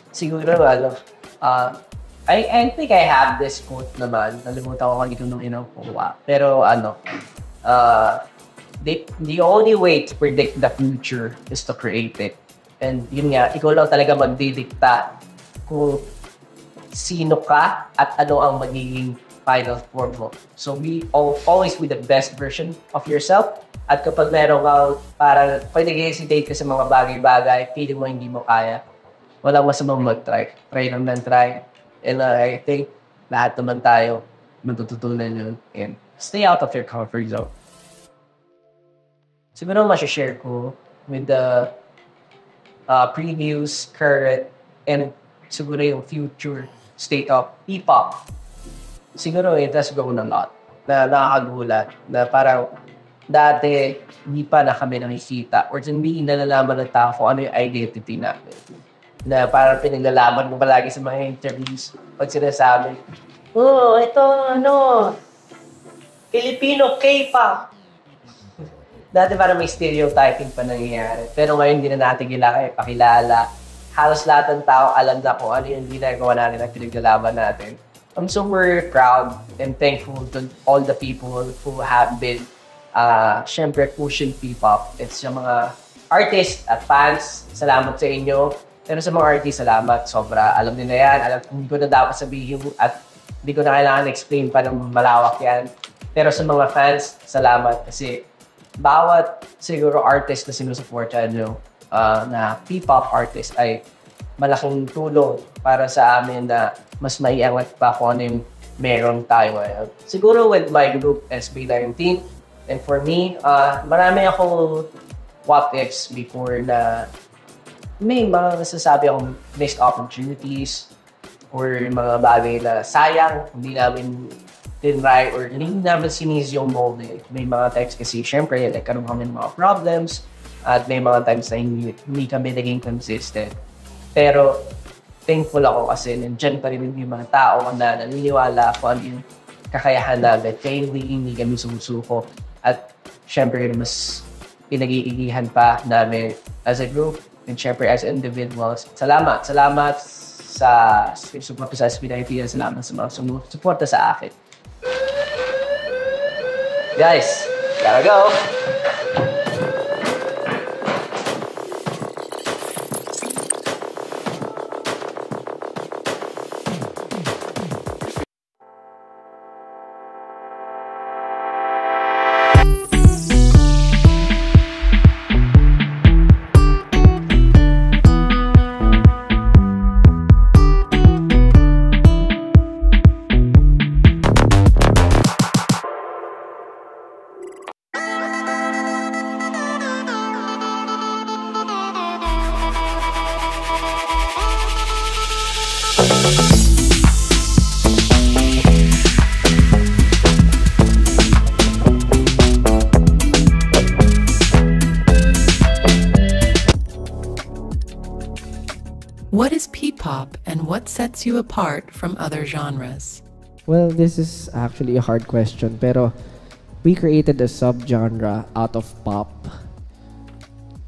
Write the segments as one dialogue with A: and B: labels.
A: Siguro, I think I have this quote naman. Nalimutan ko kung ito nung inakuha. Pero the only way to predict the future is to create it. And yun nga, ikaw lang talaga magdidikta kung sino ka at ano ang magiging final form mo. So always be the best version of yourself. At kapag meron kang parang pag nag-hesitate ka sa mga bagay-bagay, feeling mo hindi mo kaya, walang masamang mag-try. Try lang ng try. And I think lahat naman tayo matututunan yun. And stay out of your comfort zone. Siguro masashare ko with the previous, current, and siguro yung future state of P-pop. Siguro it has grown a lot. Na nakakagulat. Na parang dati hindi pa na kami nakikita or hindi nalalaman ng tao kung ano yung identity namin. Na parang pinaglalaman mo palagi sa mga interviews pag sinasabi, ito Filipino K-pop. Dati parang may stereotyping pa nangyayari. Pero ngayon hindi na natin pakilala. Halos lahat ng tao alam na kung ano yung ginagawa natin at pinaglalaban natin. I'm super proud and thankful to all the people who have been syempre pushing P-pop. It's yung mga artists at fans. Salamat sa inyo. Pero sa mga artists, salamat. Sobra. Alam nila yan. Hindi ko na dapat sabihin at hindi ko na kailangan explain pa ng malawak yan. Pero sa mga fans, salamat. Kasi bawat siguro artist na sinusuportan nyo na P-pop artist ay malaking tulong para sa amin na mas maiangat pa kung ano yung meron tayo ngayon. Siguro with my group, SB19, and for me, marami akong what-ifs before na may mga nasasabi akong missed opportunities or mga bagay na sayang, hindi namin tinry or hindi namin sinis yung molde. May mga times kasi, syempre, nagkaroon kami ng mga problems at may mga times na hindi kami naging consistent. Pero, thankful ako kasi nandiyan pa rin yung mga tao na naniniwala kung ano yung kakayahan namin. Kaya hindi kami sumusuko. At, syempre, mas pinag-iigihan pa namin as a group and syempre as individuals. Salamat sa support sa SB19. Salamat sa mga sumusuporta sa akin. Guys, gotta go!
B: What is P-pop and what sets you apart from other genres?
C: Well, this is actually a hard question, pero we created a subgenre out of pop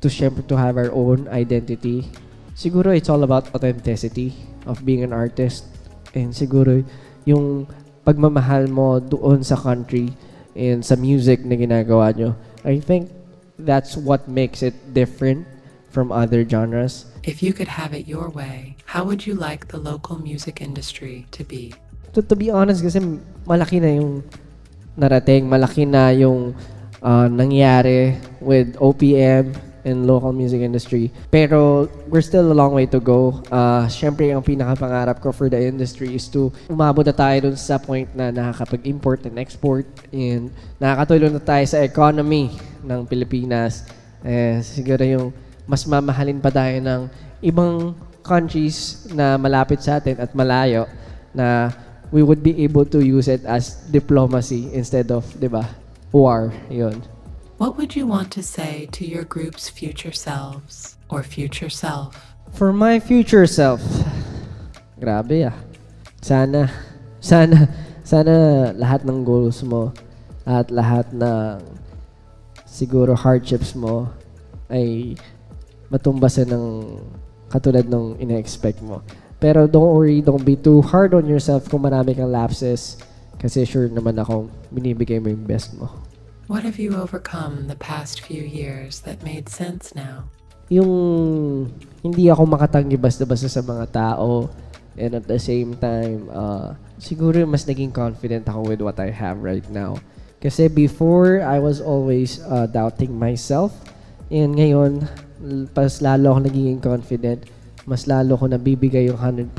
C: to have our own identity. Siguro it's all about authenticity of being an artist, and siguro yung pagmamahal mo doon sa country and sa music na ginagawa nyo. I think that's what makes it different from other genres.
B: If you could have it your way, how would you like the local music industry to be?
C: To be honest, kasi malaki na yung narating, malaki na yung nangyari with OPM and local music industry. Pero we're still a long way to go. Siyempre, ang pinakapangarap ko for the industry is to umabot na tayo dun sa point na nakakapag-import and export and nakakatulong na tayo sa economy ng Pilipinas. Siguro yung mas mamahalin pa tayo ng ibang countries na malapit sa atin at malayo na we would be able to use it as diplomacy instead of, di ba, war. Yun.
B: What would you want to say to your group's future selves or future self?
C: For my future self, grabe Sana lahat ng goals mo at lahat ng siguro hardships mo ay matumbasan ng katulad nung ina-expect mo. Pero don't worry, don't be too hard on yourself kung marami kang lapses kasi sure naman akong binibigay mo yung best mo.
B: What have you overcome the past few years that made sense now?
C: Yung hindi ako makatanggi basta-basta sa mga tao and at the same time, siguro mas naging confident ako with what I have right now. Kasi before, I was always doubting myself. And ngayon, pas lalo ako naging confident, mas lalo ko nabibigay yung 100%.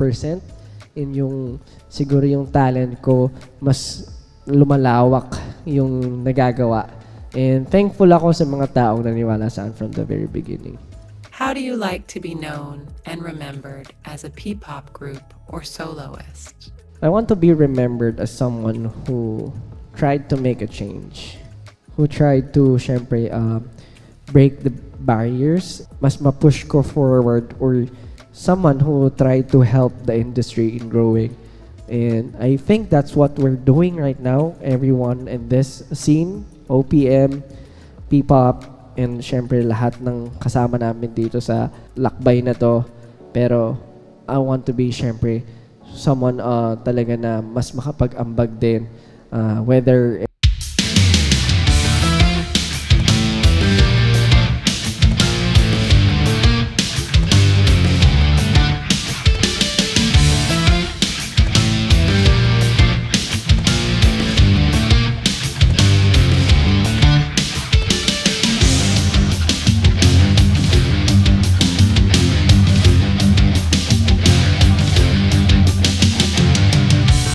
C: And yung, siguro yung talent ko, mas lumalawak yung nagagawa. And thankful ako sa mga taong naniwala sa akin from the very beginning.
B: How do you like to be known and remembered as a P-pop group or soloist?
C: I want to be remembered as someone who tried to make a change. Who tried to, syempre, break the barriers. Mas ma-push ko forward or someone who tried to help the industry in growing. And I think that's what we're doing right now. Everyone in this scene, OPM, P-pop, and syempre lahat ng kasama namin dito sa lakbay na to. Pero I want to be syempre someone talaga na mas makapag-ambag din. Whether